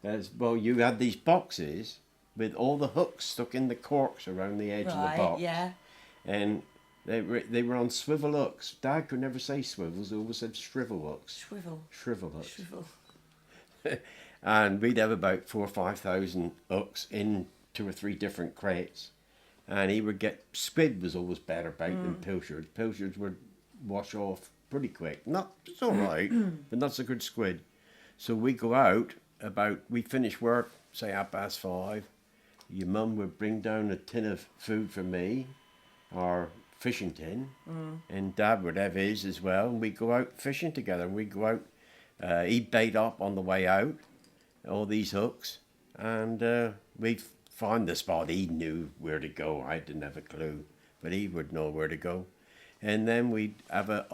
Well, you had these boxes with all the hooks stuck in the corks around the edge of the box. Yeah. And they were on swivel hooks. Dad could never say swivels, he always said shrivel hooks. Shrivel hooks. Shrivel. And we'd have about 4,000 or 5,000 hooks in 2 or 3 different crates. And he would get, squid was always better bait than pilchards. Pilchards would wash off pretty quick. It's all right, but not so good squid. So we go out we finish work, say 5:30. Your mum would bring down a tin of food for me, our fishing tin, and Dad would have his as well. And we'd go out fishing together. We'd go out, he'd bait up on the way out, all these hooks, and we'd find the spot. He knew where to go. I didn't have a clue, but he would know where to go. And then we'd have a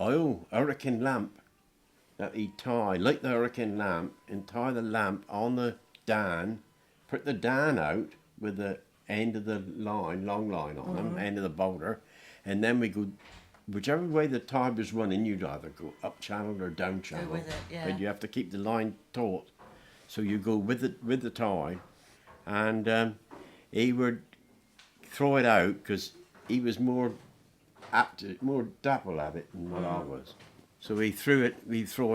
hurricane lamp that he'd tie, light the hurricane lamp, and tie the lamp on the dan, put the dan out with the end of the line, long line on them, end of the boulder, and then we go, whichever way the tide was running, you'd either go up channel or down channel. Go with it, yeah. But you have to keep the line taut, so you go with the tide, and he would throw it out because he was more dapple at it than what I was. So we'd throw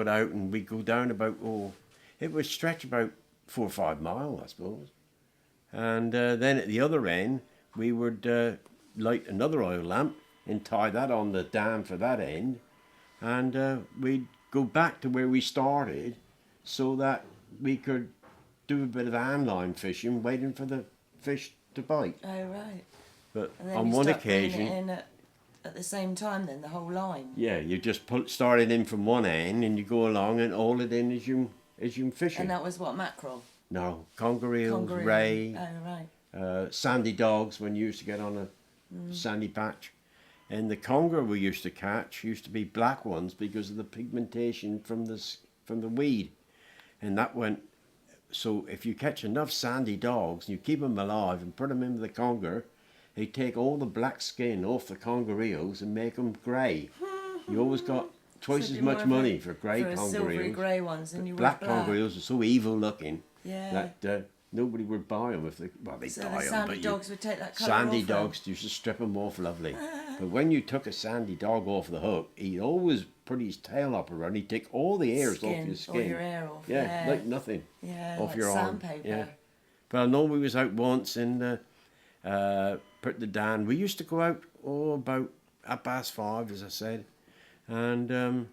it out, and we'd go down about, it would stretch about 4 or 5 miles, I suppose. And then at the other end, we would light another oil lamp and tie that on the dam for that end. And we'd go back to where we started so that we could do a bit of handline fishing, waiting for the fish to bite. Oh, right. But And then on you one start occasion... bringing it in at the same time then, the whole line? Yeah, you just start it in from one end and you go along and haul it in as you fishing. And that was what, mackerel? No, conger eels, Conger eel. ray, Oh, right. sandy dogs when you used to get on a sandy patch. And the conger we used to catch used to be black ones because of the pigmentation from the weed. And that went, so if you catch enough sandy dogs and you keep them alive and put them into the conger, they take all the black skin off the conger eels and make them grey. You always got twice as much money for grey conger silvery eels. grey ones, and you Black would black. conger eels are so evil looking Yeah. that nobody would buy them if they So buy the them. sandy But dogs would take that colour sandy off them. dogs used to strip them off lovely. But when you took a sandy dog off the hook, he'd always put his tail up around. He'd take all the hairs off your skin. All your hair off. Yeah, like nothing. Yeah, off like your arm. sandpaper. Yeah. But I know we was out once and put the dan. We used to go out about 5:30, as I said, and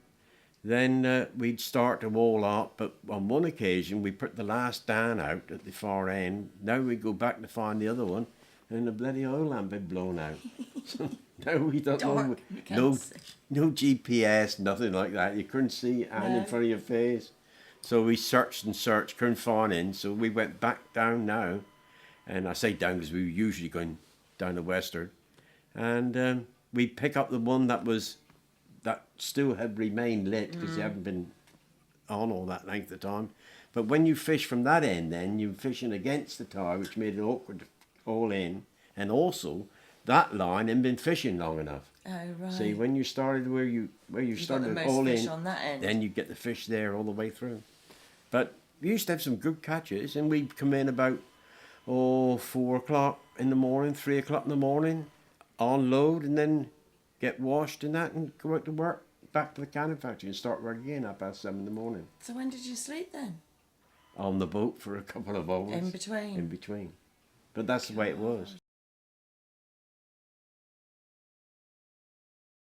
then we'd start to wall up. But on one occasion, we put the last dan out at the far end. Now we go back to find the other one, and the bloody oil lamp had blown out. So now we don't know. No GPS, nothing like that. You couldn't see hand in front of your face. So we searched and searched, couldn't find it. So we went back down now, and I say down because we were usually going down the western, and we pick up the one that still had remained lit because they haven't been on all that length of time. But when you fish from that end, then you're fishing against the tide, which made it awkward all in, and also that line hadn't been fishing long enough. Oh, right. See, when you started where you started got the all most fish in, on that end. then you get the fish there all the way through. But we used to have some good catches, and we'd come in about 4 o'clock in the morning, 3 o'clock in the morning, unload, and then get washed and that, and go out to work, back to the canning factory and start work again at 7:30 in the morning. So when did you sleep then? On the boat for a couple of hours. In between? In between. But that's the way it was.